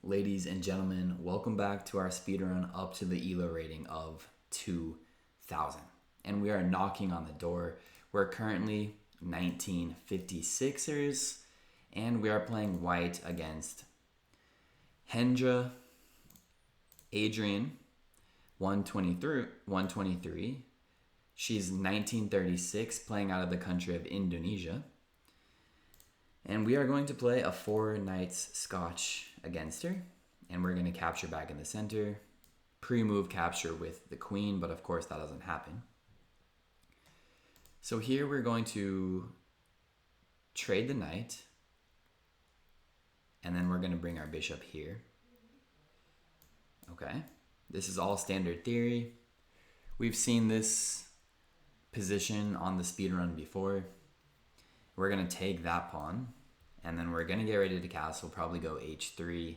ladies and gentlemen, welcome back to our speedrun up to the ELO rating of 2000. And we are knocking on the door. We're currently 1956ers, and we are playing white against Hendra Adrian, 123. She's 1936, playing out of the country of Indonesia. And we are going to play a 4 knights Scotch against her. And we're going to capture back in the center. Pre-move capture with the queen, but of course that doesn't happen. So here we're going to trade the knight. And then we're going to bring our bishop here. Okay. This is all standard theory. We've seen this position on the speedrun before. We're going to take that pawn. And then we're going to get ready to castle, probably go h3.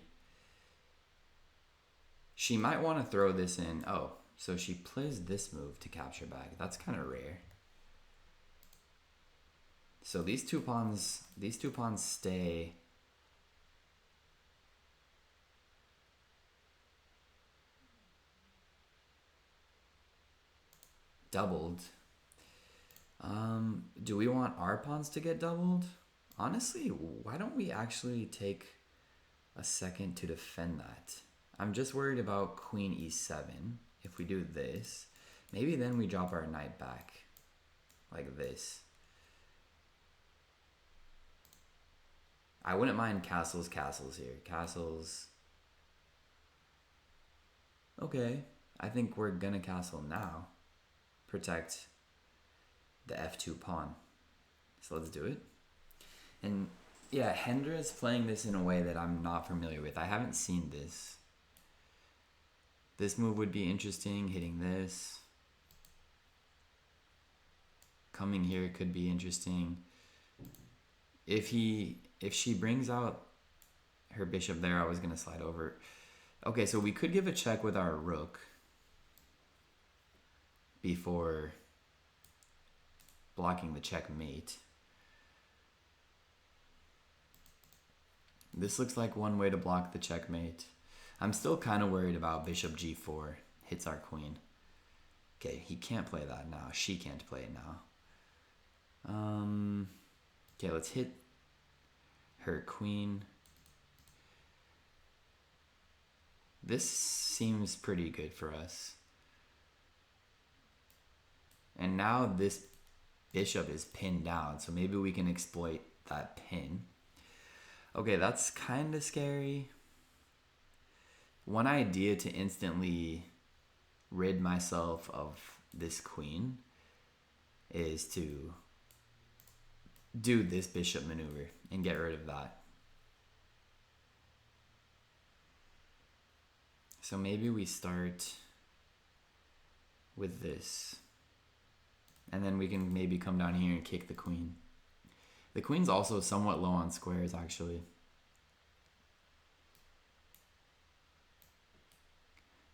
She might want to throw this in. Oh, so she plays this move to capture back. That's kind of rare. So these two pawns stay doubled. Do we want our pawns to get doubled? Honestly, why don't we actually take a second to defend that? I'm just worried about queen e7. If we do this, maybe then we drop our knight back like this. I wouldn't mind castles here. Castles. Okay, I think we're gonna castle now. Protect the f2 pawn. So let's do it. And yeah, Hendra is playing this in a way that I'm not familiar with. I haven't seen this. This move would be interesting, hitting this. Coming here could be interesting. If she brings out her bishop there, I was gonna slide over. Okay, so we could give a check with our rook before blocking the checkmate. This looks like one way to block the checkmate. I'm still kind of worried about bishop g4 hits our queen. Okay, he can't play that now. She can't play it now. Okay, let's hit her queen. This seems pretty good for us. And now this bishop is pinned down, so maybe we can exploit that pin. Okay, that's kind of scary. One idea to instantly rid myself of this queen is to do this bishop maneuver and get rid of that. So maybe we start with this. And then we can maybe come down here and kick the queen. The queen's also somewhat low on squares, actually.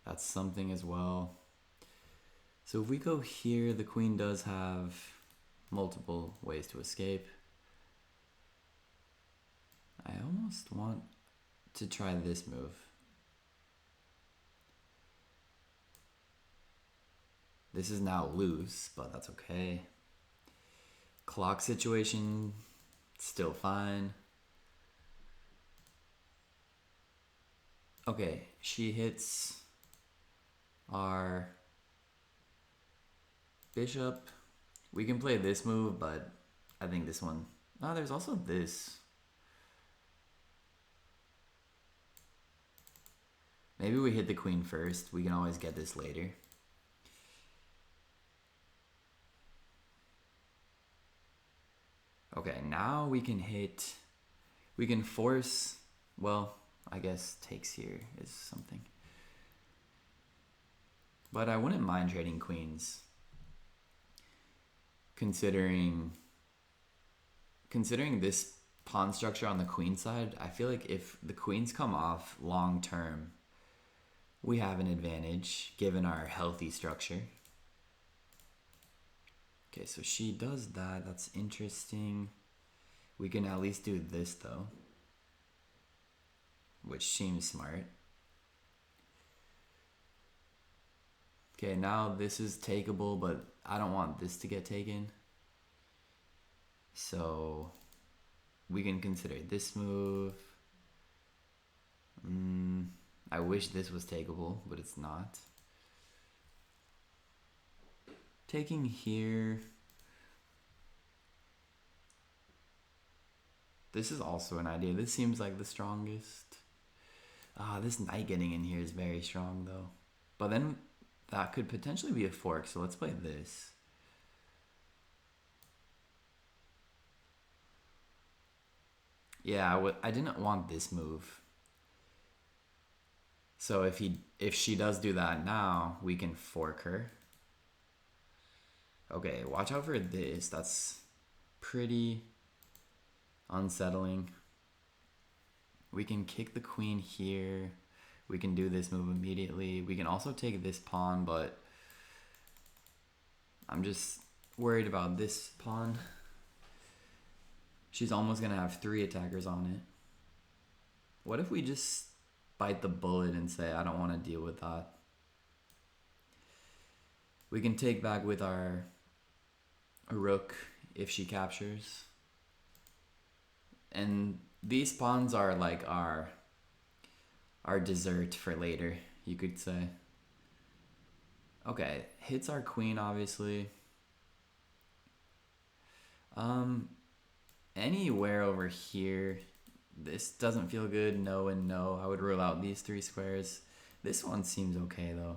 That's something as well. So if we go here, the queen does have multiple ways to escape. I almost want to try this move. This is now loose, but that's okay. Clock situation, still fine. Okay, she hits our bishop. We can play this move, but I think this one. No, there's also this. Maybe we hit the queen first. We can always get this later. Okay, now we can force, well, I guess takes here is something. But I wouldn't mind trading queens. Considering this pawn structure on the queen side, I feel like if the queens come off long term, we have an advantage given our healthy structure. Okay, so she does that. That's interesting. We can at least do this though. which seems smart. Okay, now this is takeable, but I don't want this to get taken. So we can consider this move. I wish this was takeable, but it's not. Taking here. This is also an idea. This seems like the strongest. This knight getting in here is very strong though. But then that could potentially be a fork, so let's play this. Yeah, I didn't want this move. So if she does do that now, we can fork her. Okay, watch out for this. That's pretty unsettling. We can kick the queen here. We can do this move immediately. We can also take this pawn, but I'm just worried about this pawn. She's almost gonna have 3 attackers on it. What if we just bite the bullet and say, I don't want to deal with that? We can take back with our rook if she captures. And these pawns are like our dessert for later, you could say. Okay, hits our queen, obviously. Anywhere over here, this doesn't feel good. No and no. I would rule out these 3 squares. This one seems okay, though.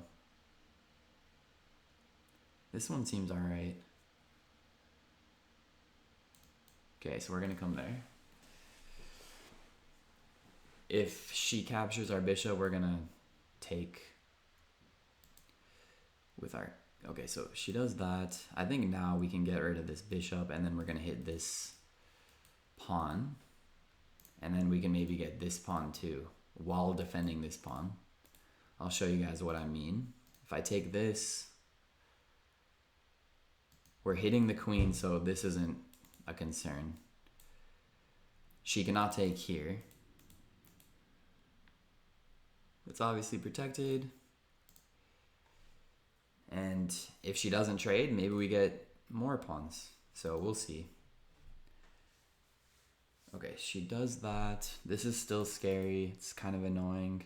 This one seems alright. Okay, so we're gonna come there. If she captures our bishop, we're gonna take with our... Okay, so she does that. I think now we can get rid of this bishop, and then we're gonna hit this pawn. And then we can maybe get this pawn too, while defending this pawn. I'll show you guys what I mean. If I take this, we're hitting the queen, so this isn't a concern. She cannot take here. It's obviously protected. And if she doesn't trade, maybe we get more pawns. So we'll see. Okay, she does that. This is still scary. It's kind of annoying.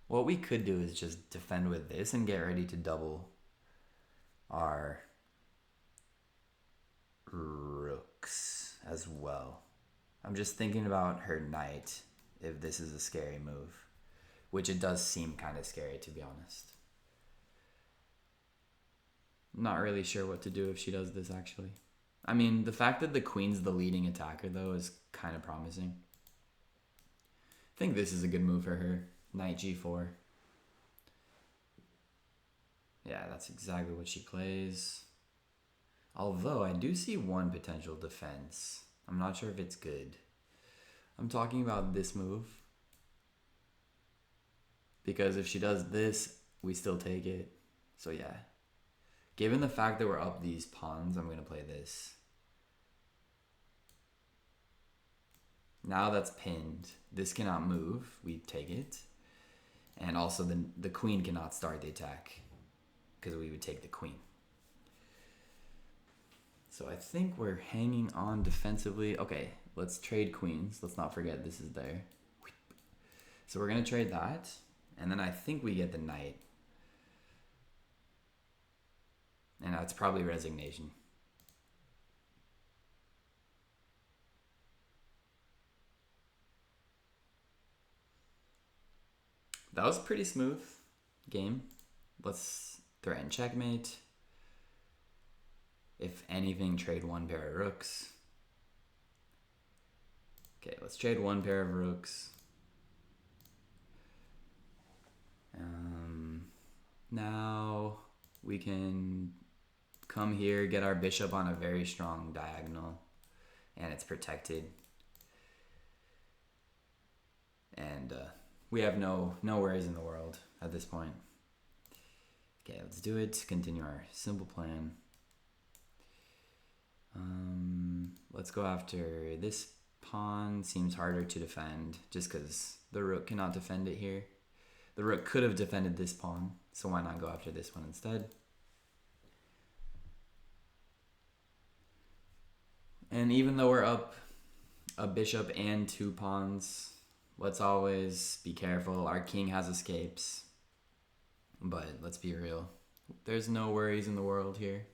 What we could do is just defend with this and get ready to double our rooks as well. I'm just thinking about her knight if this is a scary move, which it does seem kind of scary, to be honest. Not really sure what to do if she does this, actually. I mean, the fact that the queen's the leading attacker, though, is kind of promising. I think this is a good move for her. Knight g4. Yeah, that's exactly what she plays. Although, I do see one potential defense. I'm not sure if it's good. I'm talking about this move. Because if she does this, we still take it. So yeah. Given the fact that we're up these pawns, I'm going to play this. Now that's pinned. This cannot move. We take it. And also the queen cannot start the attack, because we would take the queen. So I think we're hanging on defensively. Okay, let's trade queens. Let's not forget this is there. So we're going to trade that. And then I think we get the knight. And that's probably resignation. That was a pretty smooth game. Let's threaten checkmate. If anything, trade 1 pair of rooks. Okay, let's trade 1 pair of rooks. Now we can come here, get our bishop on a very strong diagonal, and it's protected. And we have no worries in the world at this point. Okay, let's do it. Continue our simple plan. let's go after this pawn. Seems harder to defend just because the rook cannot defend it here. The rook could have defended this pawn, so why not go after this one instead? And even though we're up a bishop and 2 pawns, let's always be careful. Our king has escapes, but let's be real. There's no worries in the world here.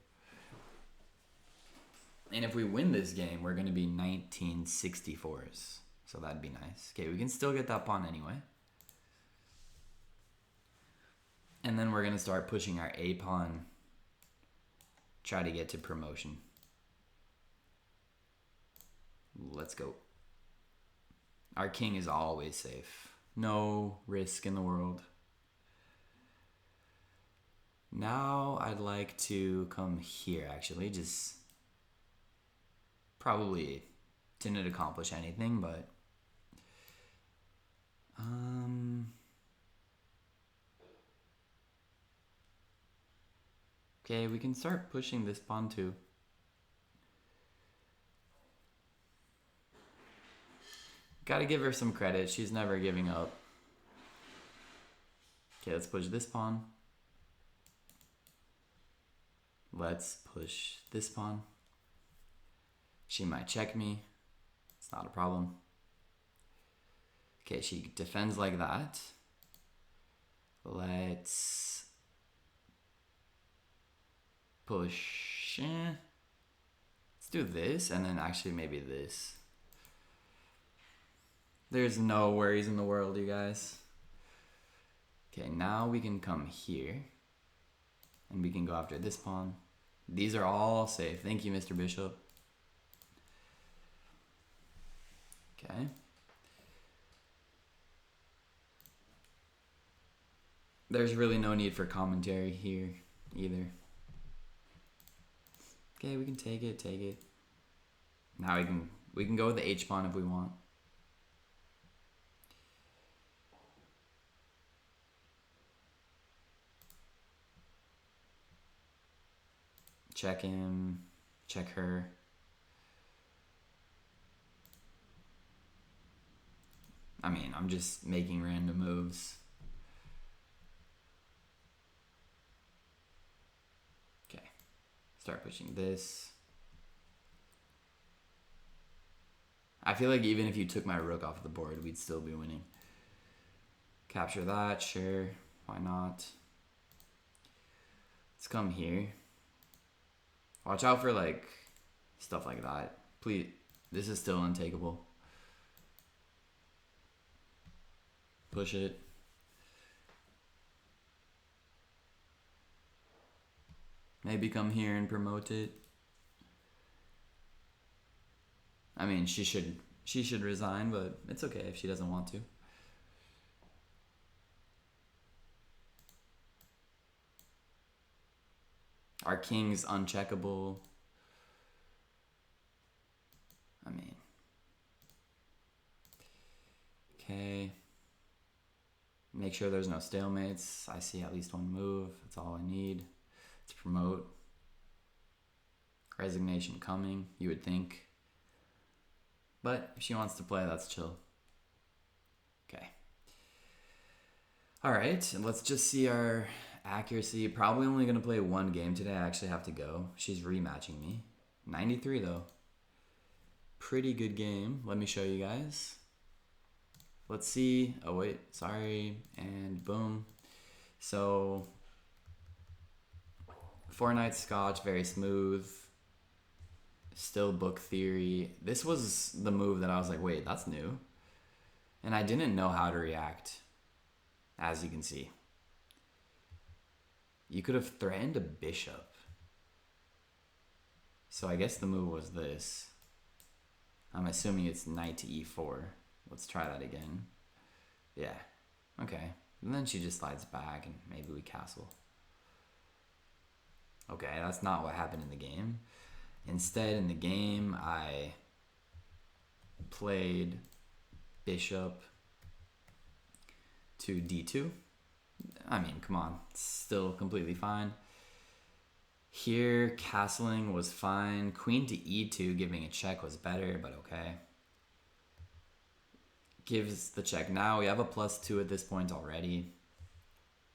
And if we win this game, we're going to be 1964s. So that'd be nice. Okay, we can still get that pawn anyway. And then we're going to start pushing our A pawn. Try to get to promotion. Let's go. Our king is always safe. No risk in the world. Now I'd like to come here actually. Just probably didn't accomplish anything, but okay, we can start pushing this pawn too. Gotta give her some credit. She's never giving up. Okay, let's push this pawn. Let's push this pawn. She might check me. It's not a problem. Okay, she defends like that. Let's push. Let's do this and then actually maybe this. There's no worries in the world, you guys. Okay, now we can come here. And we can go after this pawn. These are all safe. Thank you, Mr. Bishop. Okay. There's really no need for commentary here either. Okay, we can take it, take it. Now we can go with the H pawn if we want. Check him, check her. I mean, I'm just making random moves. Okay, start pushing this. I feel like even if you took my rook off the board, we'd still be winning. Capture that, sure, why not? Let's come here. Watch out for like stuff like that. Please, this is still untakeable. Push it. Maybe come here and promote it. I mean, she should resign, but it's okay if she doesn't want to. Our king's uncheckable. I mean, okay. Make sure there's no stalemates. I see at least one move. That's all I need. Let's promote. Resignation coming, you would think. But if she wants to play, that's chill. Okay. All right, and let's just see our accuracy. Probably only going to play one game today. I actually have to go. She's rematching me. 93 though. Pretty good game. Let me show you guys. Let's see. Oh wait, sorry. And boom. So 4 Knights Scotch, very smooth. Still book theory. This was the move that I was like, wait, that's new. And I didn't know how to react, as you can see. You could have threatened a bishop. So I guess the move was this. I'm assuming it's knight to e4. Let's try that again. Yeah, okay. And then she just slides back and maybe we castle. Okay, that's not what happened in the game. Instead, in the game, I played bishop to d2. I mean, come on, it's still completely fine. Here, castling was fine. Queen to e2, giving a check was better, but okay. Gives the check. Now we have a +2 at this point already.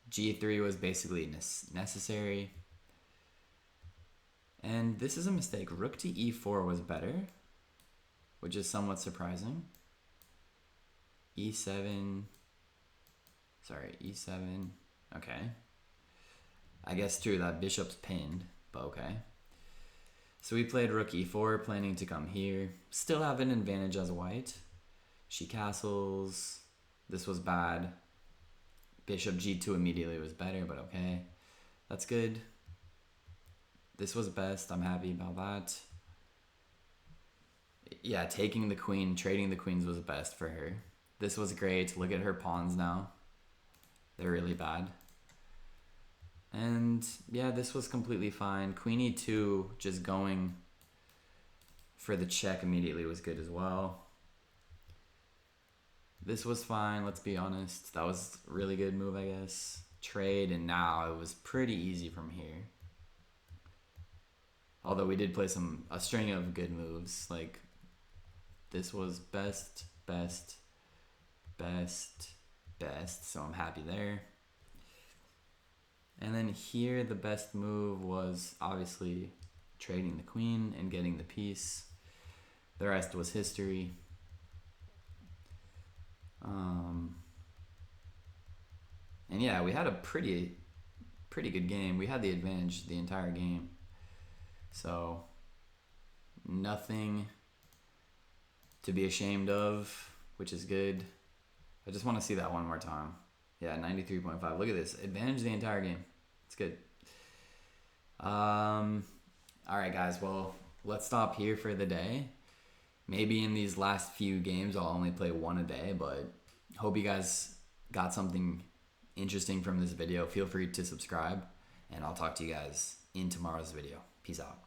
G3 was basically necessary. And this is a mistake. Rook to e4 was better, which is somewhat surprising. E7. Sorry, e7. Okay. I guess true, that bishop's pinned, but okay. So we played rook e4, planning to come here. Still have an advantage as white. She castles. This was bad. Bishop g2 immediately was better, but okay. That's good. This was best. I'm happy about that. Yeah, taking the queen, trading the queens was best for her. This was great. Look at her pawns now. They're really bad. And yeah, this was completely fine. Queen e2, just going for the check immediately was good as well. This was fine, let's be honest. That was a really good move, I guess. Trade, and now it was pretty easy from here. Although we did play a string of good moves. Like, this was best, best, best, best. So I'm happy there. And then here, the best move was obviously trading the queen and getting the piece. The rest was history. And yeah, we had a pretty good game. We had the advantage the entire game. So, nothing to be ashamed of, which is good. I just want to see that one more time. Yeah, 93.5. Look at this. Advantage the entire game. It's good. All right, guys. Well, let's stop here for the day. Maybe in these last few games, I'll only play one a day, but hope you guys got something interesting from this video. Feel free to subscribe, and I'll talk to you guys in tomorrow's video. Peace out.